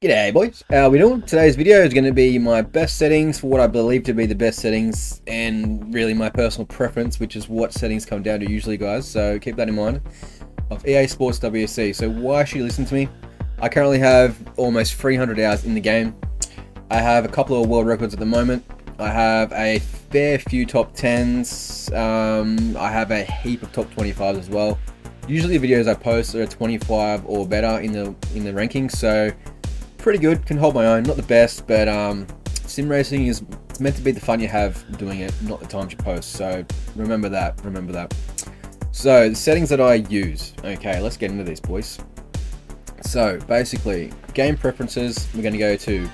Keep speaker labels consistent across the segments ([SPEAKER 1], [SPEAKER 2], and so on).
[SPEAKER 1] G'day boys, how we doing? Today's video is going to be my best settings for what I believe to be the best settings and really my personal preference, which is what settings come down to usually, guys, so keep that in mind, of EA Sports WC. So why should you listen to me? I currently have almost 300 hours in the game. I have a couple of world records at the moment. I have a fair few top 10s. I have a heap of top 25s as well. Usually the videos I post are 25 or better in the rankings, so pretty good, can hold my own. Not the best, but sim racing is meant to be the fun you have doing it, not the times you post. So remember that. So the settings that I use. Okay, let's get into these, boys. So basically, game preferences. We're going to go to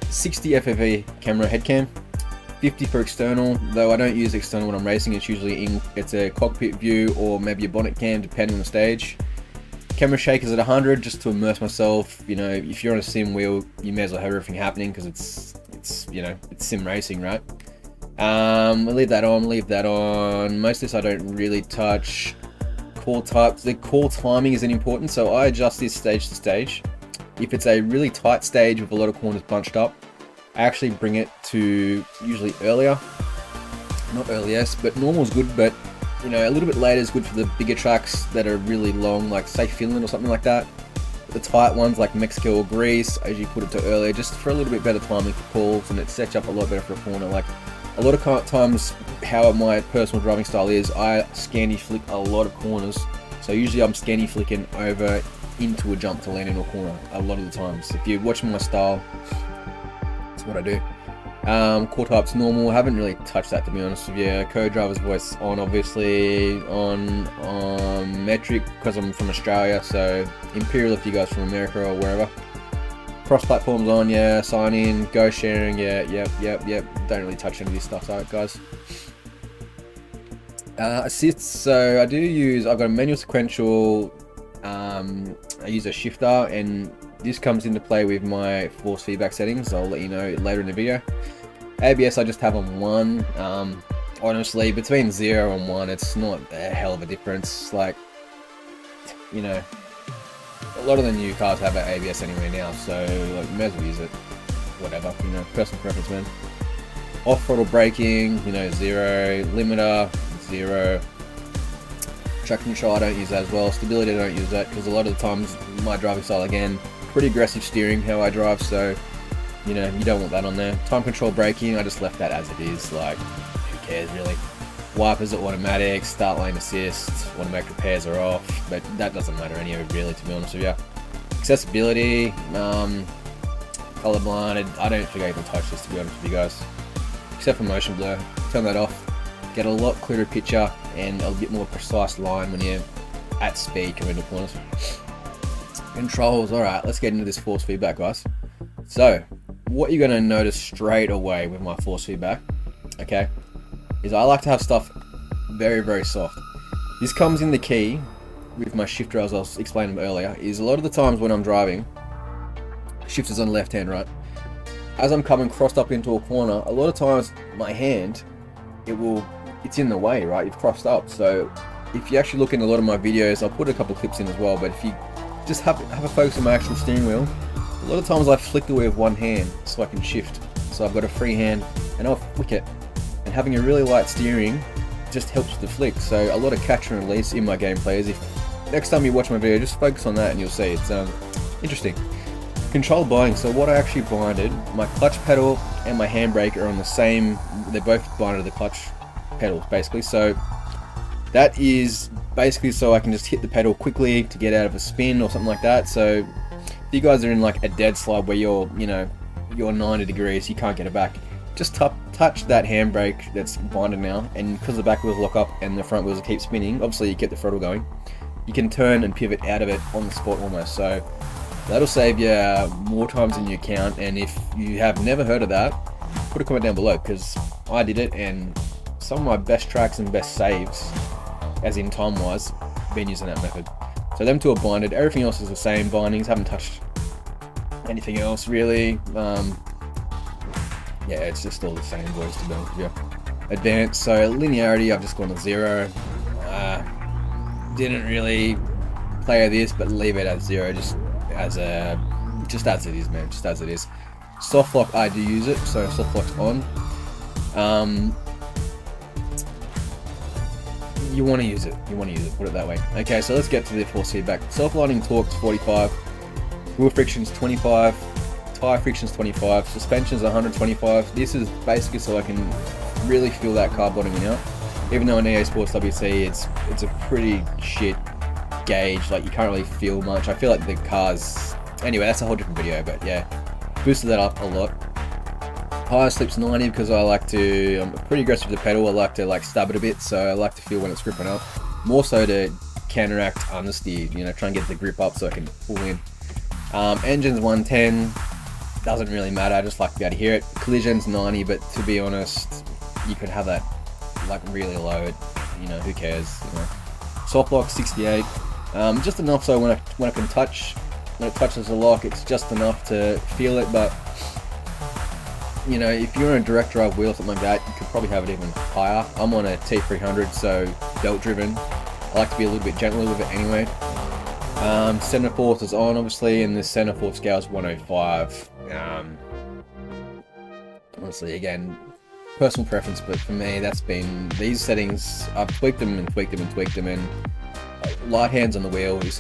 [SPEAKER 1] 60 FOV camera head cam, 50 for external. Though I don't use external when I'm racing. It's usually it's a cockpit view or maybe a bonnet cam, depending on the stage. Camera shake is at 100 just to immerse myself. You know, if you're on a sim wheel, you may as well have everything happening because it's you know, it's sim racing, right? We'll leave that on. Most of this I don't really touch. Call types, the call timing isn't important, so I adjust this stage to stage. If it's a really tight stage with a lot of corners bunched up, I actually bring it to usually earlier. Not earliest, but normal is good, but you know, a little bit later is good for the bigger tracks that are really long, like say Finland or something like that. The tight ones like Mexico or Greece, as you put it to earlier, just for a little bit better timing for calls, and it sets you up a lot better for a corner. Like a lot of times, how my personal driving style is, I scanny flick a lot of corners. So usually I'm scanny flicking over into a jump to land in a corner a lot of the times. If you're watching my style, that's what I do. Core types normal, haven't really touched that to be honest with you. Co-driver's voice on, obviously, on metric because I'm from Australia, so Imperial if you guys from America or wherever. Cross platforms on, yeah. Sign in, go sharing, yeah, yep. Don't really touch any of this stuff, so guys. Assists, so I've got a manual sequential, I use a shifter, and this comes into play with my force feedback settings. I'll let you know later in the video. ABS I just have on 1. Honestly, between 0 and 1, it's not a hell of a difference. Like, you know, a lot of the new cars have an ABS anyway now, so like, you may as well use it. Whatever, you know, personal preference, man. Off throttle braking, you know, 0. Limiter, 0. Traction control I don't use that as well. Stability I don't use that because a lot of the times my driving style, again, pretty aggressive steering how I drive, so you know, you don't want that on there. Time control braking, I just left that as it is. Like, who cares really? Wipers are automatic, start lane assist, automatic repairs are off, but that doesn't matter any of it really, to be honest with you. Accessibility, colorblind, I don't think I even touch this, to be honest with you guys, except for motion blur. Turn that off, get a lot clearer picture and a bit more precise line when you're at speed coming into corners. Controls, alright, let's get into this force feedback, guys. So, what you're going to notice straight away with my force feedback, okay, is I like to have stuff very, very soft. This comes in the key with my shifter, as I was explaining earlier, is a lot of the times when I'm driving, shifter's on the left hand, right? As I'm coming crossed up into a corner, a lot of times my hand, it's in the way, right? You've crossed up. So if you actually look in a lot of my videos, I'll put a couple clips in as well, but if you just have a focus on my actual steering wheel, a lot of times I flick the wheel with one hand so I can shift. So I've got a free hand and I'll flick it. And having a really light steering just helps with the flick. So a lot of catch and release in my gameplay is, if next time you watch my video, just focus on that and you'll see it's interesting. Control binding, so what I actually binded, my clutch pedal and my handbrake are on the same, they're both binded to the clutch pedals basically. So that is basically so I can just hit the pedal quickly to get out of a spin or something like that. So if you guys are in like a dead slide where you're 90 degrees, you can't get it back, just touch that handbrake that's binded now, and because the back wheels lock up and the front wheels keep spinning, obviously you get the throttle going, you can turn and pivot out of it on the spot almost. So that'll save you more times than you count. And if you have never heard of that, put a comment down below, because I did it and some of my best tracks and best saves, as in time wise, been using that method. So them two are binded, everything else is the same bindings, haven't touched anything else really. Yeah, it's just all the same, boys, to be honest with you. Advanced, so linearity I've just gone to 0. Didn't really play this, but leave it at 0 just as a just as it is, man, just as it is. Soft lock, I do use it, so soft lock's on. You want to use it, put it that way. Okay, so let's get to the force feedback. Self-aligning torque's 45, wheel friction's 25, tire friction's 25, suspension's 125. This is basically so I can really feel that car bottoming out. Even though in EA Sports WC it's a pretty shit gauge, like you can't really feel much. I feel like the cars, anyway, that's a whole different video, but yeah, boosted that up a lot. Higher slip's 90 because I'm pretty aggressive with the pedal. I like to stab it a bit, so I like to feel when it's gripping up. More so to counteract understeer, you know, try and get the grip up so I can pull in. Engine's 110, doesn't really matter, I just like to be able to hear it. Collision's 90, but to be honest, you could have that like really low, you know, who cares, you know. Soft lock 68, just enough so when I can touch, when it touches the lock, it's just enough to feel it, but you know, if you're on a direct drive wheel or something like that, you could probably have it even higher. I'm on a T300, so belt driven. I like to be a little bit gentler with it anyway. Center force is on, obviously, and the center force scale is 105. Honestly, again, personal preference, but for me, that's been, these settings, I've tweaked them and tweaked them and tweaked them, and light hands on the wheel is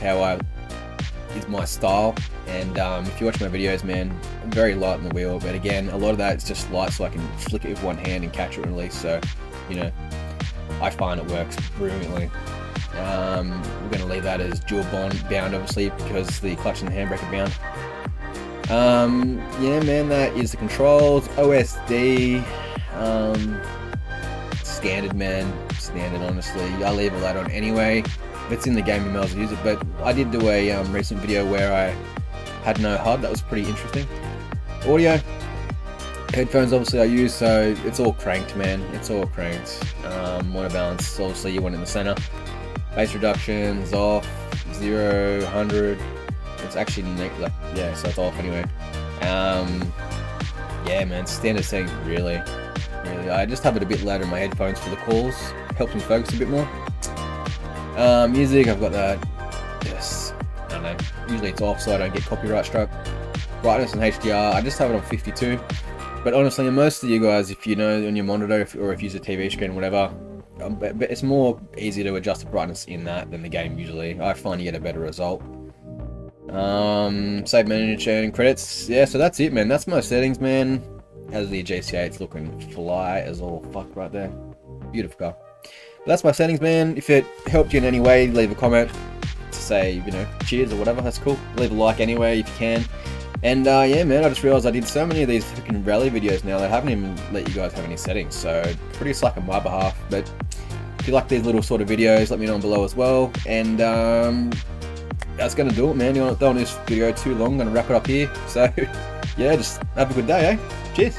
[SPEAKER 1] my style. And if you watch my videos, man, I'm very light on the wheel, but again, a lot of that is just light so I can flick it with one hand and catch it and release. So, you know, I find it works brilliantly. We're going to leave that as dual bound, obviously, because the clutch and the handbrake are bound. Yeah, man, that is the controls. OSD, standard, man, standard, honestly. I leave all that on anyway. If it's in the game, you may as well use it, but I did do a recent video where I had no HUD. That was pretty interesting. Audio, headphones obviously I use, so it's all cranked, man, it's all cranked. Mono balance, obviously you want it in the center. Bass reduction's off, 0, 100, it's actually yeah, so it's off anyway. Yeah, man, standard settings, really. I just have it a bit louder in my headphones for the calls, helps me focus a bit more. Music, I've got that, yes, I don't know, usually it's off so I don't get copyright struck. Brightness and HDR, I just have it on 52, but honestly, most of you guys, if you know on your monitor, or if you use a TV screen or whatever, but it's more easy to adjust the brightness in that than the game usually. I find you get a better result. Save manager and credits, yeah, so that's it, man, that's my settings, man. As the GC8, it's looking fly as all fuck right there, beautiful car. But that's my settings, man. If it helped you in any way, leave a comment to say, you know, cheers or whatever, that's cool. Leave a like anyway if you can. And yeah, man, I just realized I did so many of these freaking rally videos now that I haven't even let you guys have any settings, so pretty slack on my behalf. But if you like these little sort of videos, let me know below as well. And that's gonna do it, man. You don't want this video too long, I'm gonna wrap it up here. So yeah, just have a good day, eh? Cheers.